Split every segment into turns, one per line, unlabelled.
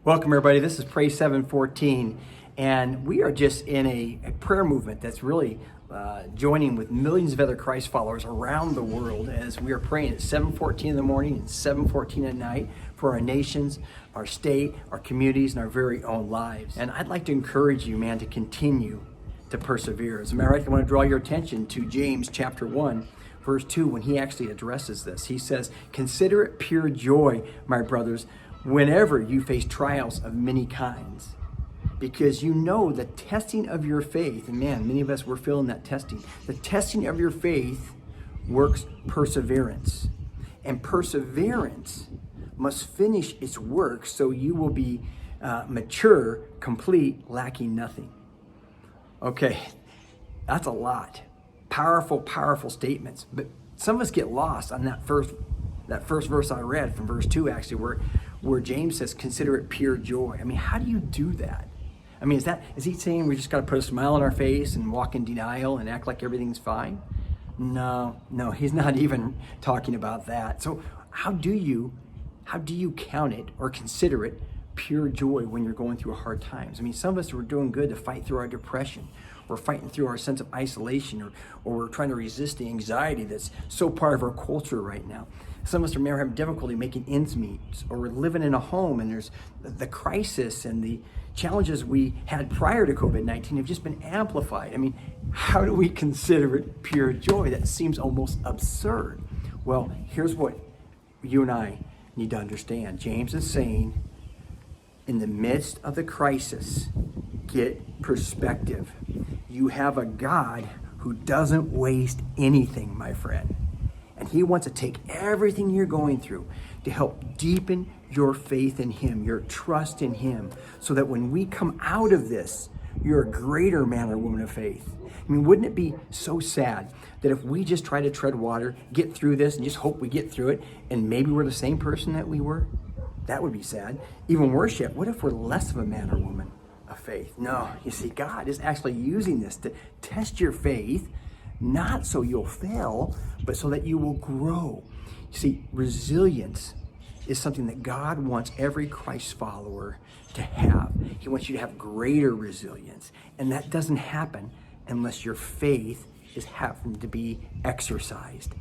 Welcome everybody, this is Pray 714, and we are just in a prayer movement that's really joining with millions of other Christ followers around the world as we are praying at 7:14 in the morning and 7:14 at night for our nations, our state, our communities, and our very own lives. And I'd like to encourage you, man, to continue to persevere. As a matter of fact, I want to draw your attention to James chapter 1, verse 2, when he actually addresses this. He says, "Consider it pure joy, my brothers, whenever you face trials of many kinds, because you know the testing of your faith," and man, many of us, we're feeling that testing. The testing of your faith works perseverance. And perseverance must finish its work so you will be mature, complete, lacking nothing. Okay, that's a lot. Powerful, powerful statements. But some of us get lost on that first verse I read from verse 2, actually, where James says, "Consider it pure joy." I mean, how do you do that? I mean, is he saying we just got to put a smile on our face and walk in denial and act like everything's fine? No, he's not even talking about that. So how do you count it or consider it pure joy when you're going through hard times? I mean, some of us are doing good to fight through our depression. We're fighting through our sense of isolation, or we're trying to resist the anxiety that's so part of our culture right now. Some of us are having difficulty making ends meet, or we're living in a home and there's the crisis and the challenges we had prior to COVID-19 have just been amplified. I mean, how do we consider it pure joy? That seems almost absurd. Well, here's what you and I need to understand. James is saying, in the midst of the crisis, get perspective. You have a God who doesn't waste anything, my friend. And he wants to take everything you're going through to help deepen your faith in him, your trust in him, so that when we come out of this, you're a greater man or woman of faith. I mean, wouldn't it be so sad that if we just try to tread water, get through this, and just hope we get through it, and maybe we're the same person that we were? That would be sad. Even worse yet, what if we're less of a man or woman of faith? No, you see, God is actually using this to test your faith, not so you'll fail, but so that you will grow. You see, resilience is something that God wants every Christ follower to have. He wants you to have greater resilience. And that doesn't happen unless your faith is having to be exercised.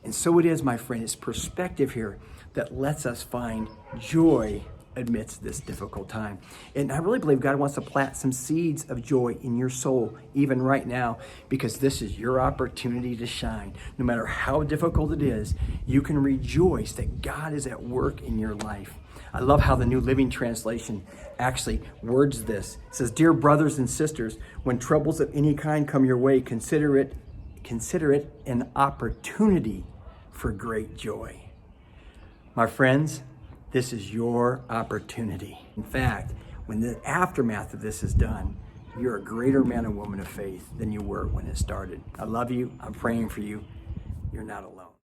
And so it is, my friend, it's perspective here that lets us find joy amidst this difficult time. And I really believe God wants to plant some seeds of joy in your soul, even right now, because this is your opportunity to shine. No matter how difficult it is, you can rejoice that God is at work in your life. I love how the New Living Translation actually words this. It says, "Dear brothers and sisters, when troubles of any kind come your way, consider it an opportunity for great joy." My friends, this is your opportunity. In fact, when the aftermath of this is done, you're a greater man or woman of faith than you were when it started. I love you. I'm praying for you. You're not alone.